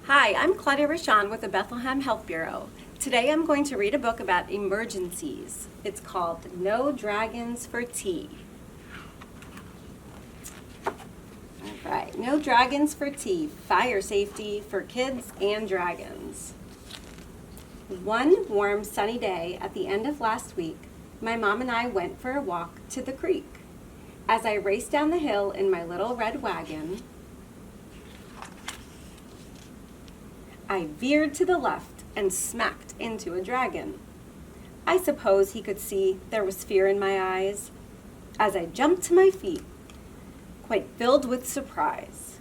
Hi, I'm Claudia Rashan with the Bethlehem Health Bureau. Today I'm going to read a book about emergencies. It's called No Dragons for Tea. All right, No Dragons for Tea, Fire Safety for Kids and Dragons. One warm sunny day at the end of last week, my mom and I went for a walk to the creek. As I raced down the hill in my little red wagon, I veered to the left and smacked into a dragon. I suppose he could see there was fear in my eyes. As I jumped to my feet, quite filled with surprise,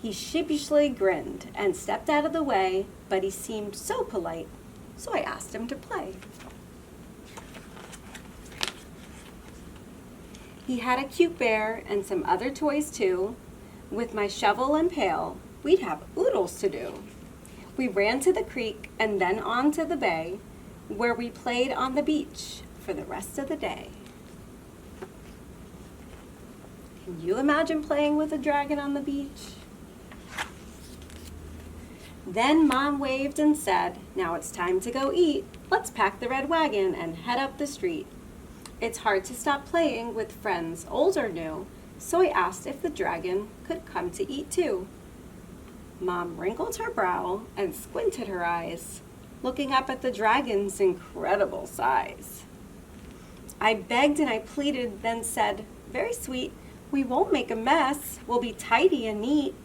he sheepishly grinned and stepped out of the way, but he seemed so polite, so I asked him to play. He had a cute bear and some other toys too. With my shovel and pail, we'd have oodles to do. We ran to the creek and then on to the bay, where we played on the beach for the rest of the day. Can you imagine playing with a dragon on the beach? Then Mom waved and said, "Now it's time to go eat. Let's pack the red wagon and head up the street." It's hard to stop playing with friends old or new, so I asked if the dragon could come to eat too. Mom wrinkled her brow and squinted her eyes, looking up at the dragon's incredible size. I begged and I pleaded, then said, "Very sweet, we won't make a mess. We'll be tidy and neat."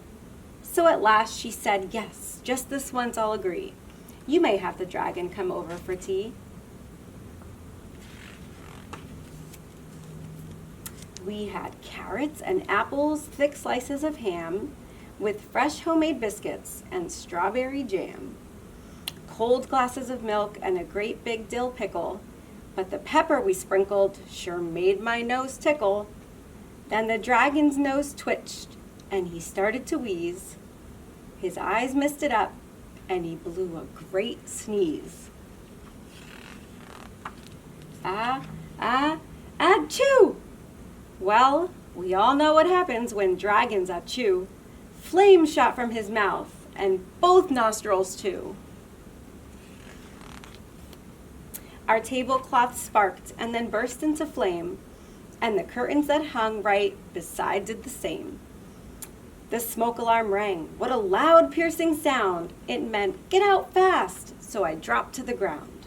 So at last she said, "Yes, just this once I'll agree. You may have the dragon come over for tea." We had carrots and apples, thick slices of ham, with fresh homemade biscuits and strawberry jam, cold glasses of milk and a great big dill pickle, but the pepper we sprinkled sure made my nose tickle. Then the dragon's nose twitched and he started to wheeze. His eyes misted up and he blew a great sneeze. Achoo! Well, we all know what happens when dragons achoo. Flame shot from his mouth, and both nostrils too. Our tablecloth sparked and then burst into flame, and the curtains that hung right beside did the same. The smoke alarm rang. What a loud, piercing sound! It meant, "Get out fast!" So I dropped to the ground.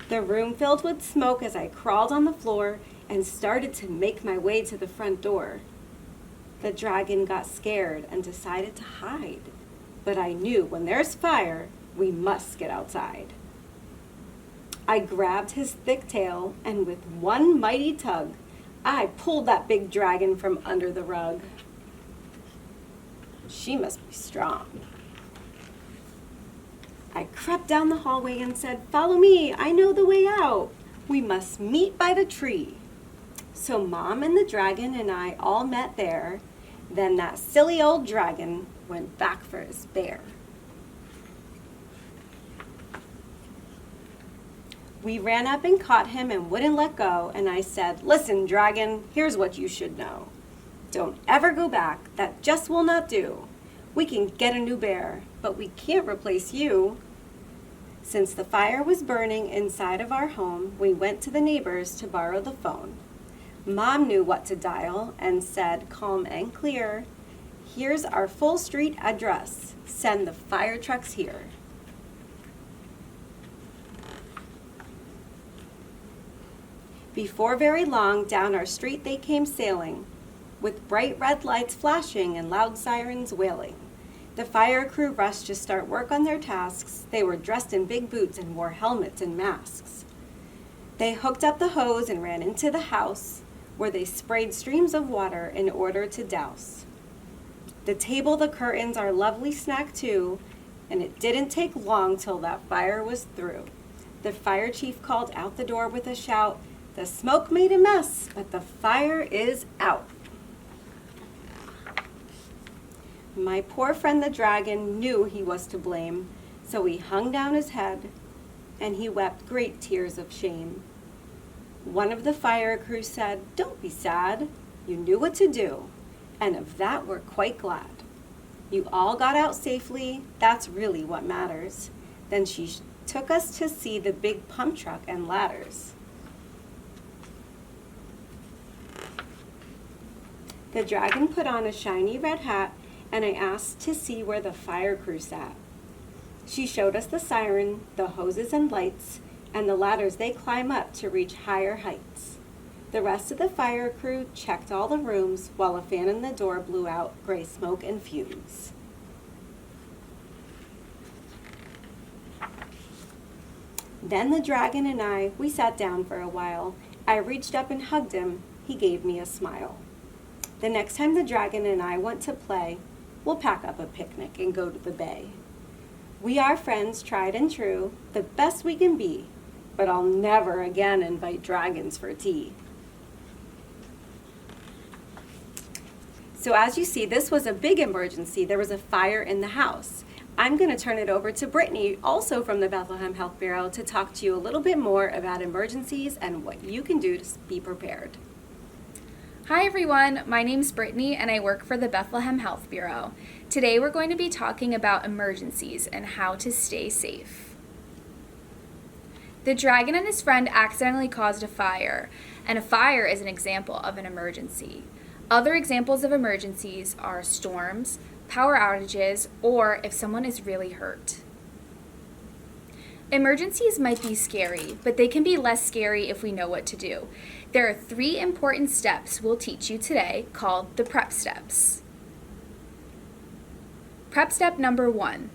The room filled with smoke as I crawled on the floor and started to make my way to the front door. The dragon got scared and decided to hide, but I knew when there's fire, we must get outside. I grabbed his thick tail and with one mighty tug, I pulled that big dragon from under the rug. She must be strong. I crept down the hallway and said, "Follow me, I know the way out. We must meet by the tree." So Mom and the dragon and I all met there. Then that silly old dragon went back for his bear. We ran up and caught him and wouldn't let go, and I said, "Listen, dragon, here's what you should know. Don't ever go back, that just will not do. We can get a new bear, but we can't replace you." Since the fire was burning inside of our home, we went to the neighbors to borrow the phone. Mom knew what to dial and said, calm and clear, "Here's our full street address. Send the fire trucks here." Before very long, down our street they came sailing, with bright red lights flashing and loud sirens wailing. The fire crew rushed to start work on their tasks. They were dressed in big boots and wore helmets and masks. They hooked up the hose and ran into the house, where they sprayed streams of water in order to douse. The table, the curtains, our lovely snack too, and it didn't take long till that fire was through. The fire chief called out the door with a shout, "The smoke made a mess, but the fire is out." My poor friend the dragon knew he was to blame, so he hung down his head and he wept great tears of shame. One of the fire crew said, "Don't be sad, you knew what to do. and of that we're quite glad. You all got out safely, that's really what matters. Then she took us to see the big pump truck and ladders. The dragon put on a shiny red hat, and I asked to see where the fire crew sat. She showed us the siren, the hoses and lights, and the ladders they climb up to reach higher heights. The rest of the fire crew checked all the rooms while a fan in the door blew out gray smoke and fumes. Then the dragon and we sat down for a while. I reached up and hugged him. He gave me a smile. The next time the dragon and I want to play, we'll pack up a picnic and go to the bay. We are friends tried and true, the best we can be, but I'll never again invite dragons for tea. So as you see, this was a big emergency. There was a fire in the house. I'm going to turn it over to Brittany, also from the Bethlehem Health Bureau, to talk to you a little bit more about emergencies and what you can do to be prepared. Hi everyone, my name's Brittany and I work for the Bethlehem Health Bureau. Today we're going to be talking about emergencies and how to stay safe. The dragon and his friend accidentally caused a fire, and a fire is an example of an emergency. Other examples of emergencies are storms, power outages, or if someone is really hurt. Emergencies might be scary, but they can be less scary if we know what to do. There are 3 important steps we'll teach you today called the PREP steps. PREP step number 1.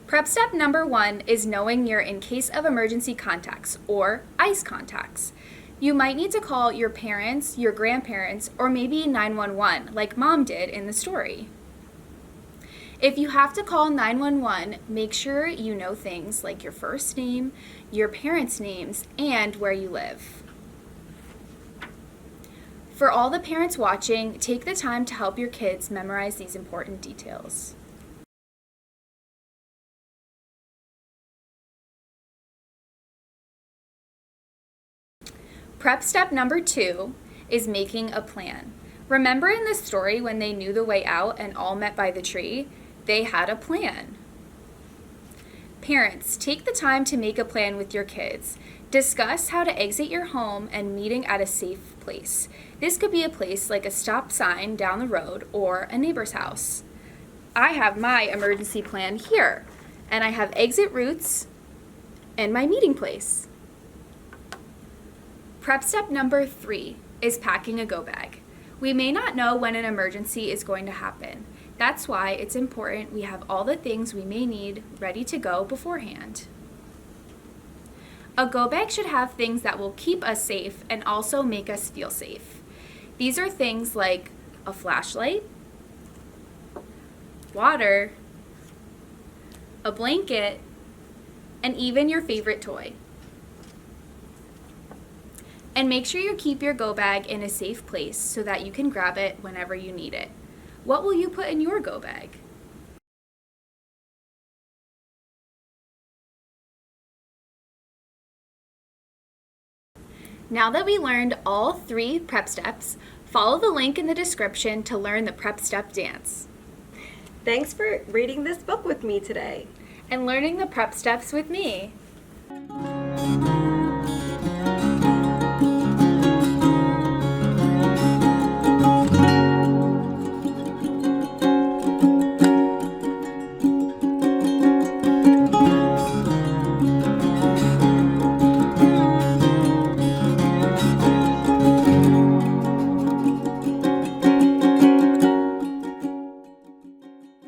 PREP step number 1 is knowing your in case of emergency contacts, or ICE contacts. You might need to call your parents, your grandparents, or maybe 911 like Mom did in the story. If you have to call 911, make sure you know things like your first name, your parents' names, and where you live. For all the parents watching, take the time to help your kids memorize these important details. PREP step number 2 is making a plan. Remember in the story when they knew the way out and all met by the tree? They had a plan. Parents, take the time to make a plan with your kids. Discuss how to exit your home and meeting at a safe place. This could be a place like a stop sign down the road or a neighbor's house. I have my emergency plan here, and I have exit routes and my meeting place. PREP step number 3 is packing a go bag. We may not know when an emergency is going to happen. That's why it's important we have all the things we may need ready to go beforehand. A go bag should have things that will keep us safe and also make us feel safe. These are things like a flashlight, water, a blanket, and even your favorite toy. And make sure you keep your go bag in a safe place so that you can grab it whenever you need it. What will you put in your go bag? Now that we learned all 3 PREP steps, follow the link in the description to learn the PREP step dance. Thanks for reading this book with me today. And learning the PREP steps with me.